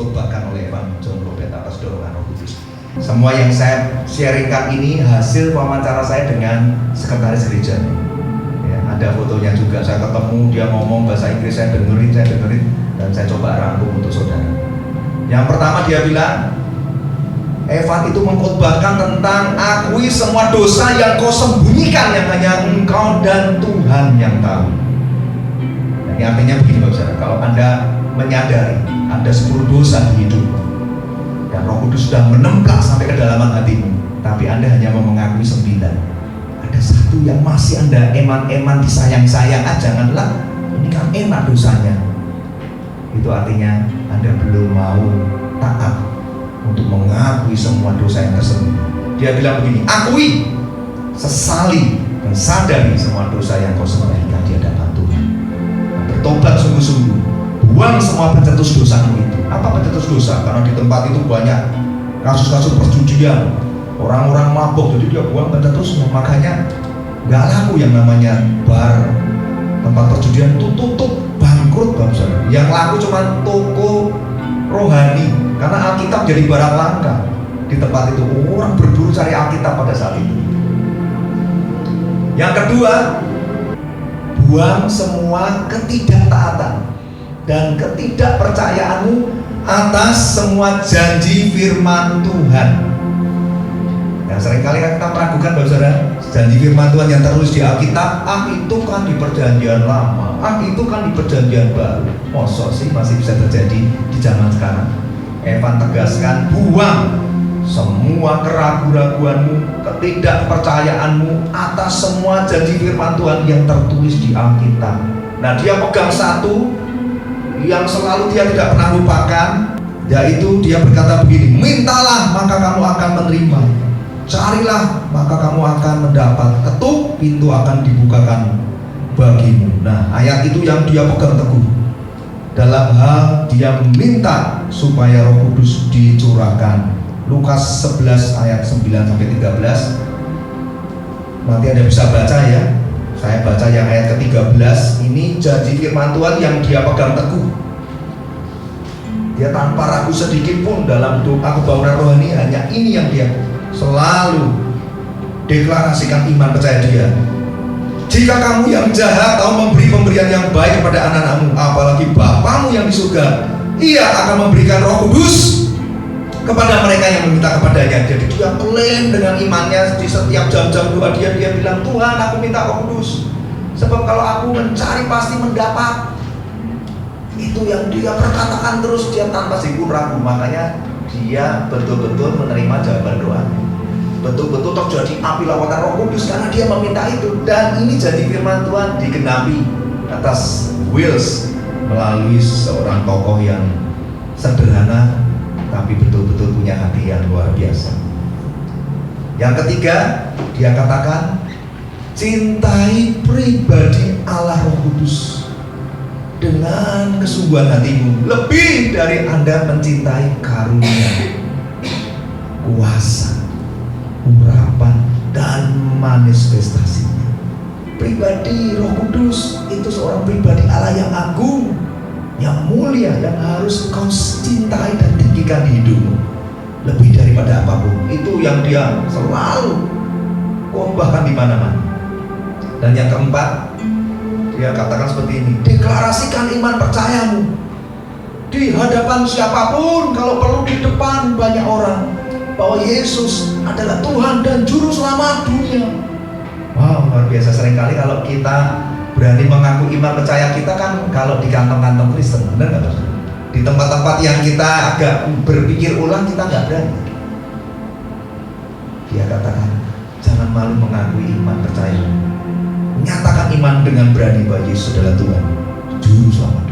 dikhotbahkan oleh Evan John Robert atas dorongan Roh Kudus. Semua yang saya sharingkan ini hasil wawancara saya dengan sekretaris gereja. Ya, ada fotonya juga, saya ketemu, dia ngomong bahasa Inggris, saya dengerin, dan saya coba rangkum untuk saudara. Yang pertama dia bilang, Evan itu mengkhotbahkan tentang akui semua dosa yang kau sembunyikan, yang hanya engkau dan Tuhan yang tahu. Ini artinya begini Bapak Saudara, kalau Anda menyadari ada 10 dosa di hidup dan Roh Kudus sudah menemplak sampai kedalaman hatimu, tapi Anda hanya mau mengakui 9, ada satu yang masih Anda eman-eman disayang-sayang, janganlah, ini kan enak dosanya. Itu artinya Anda belum mau taat untuk mengakui semua dosa yang tersembunyi. Dia bilang begini, akui, sesali, dan sadari semua dosa yang kau sembunyikan di hadapan Tuhan. Bertobat sungguh-sungguh, buang semua pencetus dosamu itu. Apa pencetus dosa? Karena di tempat itu banyak kasus-kasus perjudian, orang-orang mabuk, jadi dia buang pencetusnya. Makanya nggak laku yang namanya bar, tempat perjudian itu tutup, bangkrut bangsa. Yang laku cuma toko rohani, karena Alkitab jadi barang langka di tempat itu. Orang berburu cari Alkitab pada saat itu. Yang kedua, buang semua ketidaktaatan dan ketidakpercayaanmu atas semua janji firman Tuhan. Nah, seringkali kita meragukan Bapak Saudara, janji firman Tuhan yang tertulis di Alkitab, itu kan di perjanjian lama, itu kan di perjanjian baru. Masa sih masih bisa terjadi di zaman sekarang? Evan tegaskan, buang semua keraguan-raguanmu, ketidakpercayaanmu atas semua janji firman Tuhan yang tertulis di Alkitab. Nah, dia pegang satu yang selalu dia tidak pernah lupakan, yaitu dia berkata begini, mintalah maka kamu akan menerima, carilah maka kamu akan mendapat, ketuk pintu akan dibukakan bagimu. Nah, ayat itu yang dia pegang teguh dalam hal dia meminta supaya Roh Kudus dicurahkan. Lukas 11 ayat 9-13. Nanti Anda bisa baca ya. Saya baca yang ayat ke-13. Ini janji firman Tuhan yang dia pegang teguh. Dia tanpa ragu sedikit pun dalam doa kebangunan rohani, hanya ini yang dia selalu deklarasikan iman percaya dia. Jika kamu yang jahat tahu memberi pemberian yang baik kepada anak-anakmu, apalagi Bapamu yang di surga, Ia akan memberikan Roh Kudus kepada mereka yang meminta kepadanya. Jadi dia klaim dengan imannya di setiap jam-jam doa dia bilang, Tuhan aku minta Roh Kudus, sebab kalau aku mencari pasti mendapat. Itu yang dia perkatakan terus, dia tanpa sedikit ragu. Makanya dia betul-betul menerima jawaban doanya, betul-betul terjadi api lawatan Roh Kudus karena dia meminta itu. Dan ini jadi firman Tuhan digenapi atas Wills melalui seorang tokoh yang sederhana tapi betul-betul punya hati yang luar biasa. Yang ketiga, dia katakan, cintai pribadi Allah Roh Kudus dengan kesungguhan hatimu, lebih dari Anda mencintai karunia, kuasa, urapan, dan manifestasinya. Pribadi Roh Kudus itu seorang pribadi Allah yang agung, yang mulia, yang harus kau cintai dan tinggikan di hidupmu lebih daripada apapun. Itu yang dia selalu khotbahkan di mana-mana. Dan yang keempat, dia katakan seperti ini, deklarasikan iman percayamu di hadapan siapapun, kalau perlu di depan banyak orang, bahwa Yesus adalah Tuhan dan Juru Selamat dunia. Wow, luar biasa. Seringkali kalau kita berani mengaku iman percaya kita kan kalau di kantong-kantong Kristen, benar nggak? Di tempat-tempat yang kita agak berpikir ulang kita nggak berani. Dia katakan, jangan malu mengakui iman percaya. Nyatakan iman dengan berani bahwa Yesus adalah Tuhan, Juru Selamat.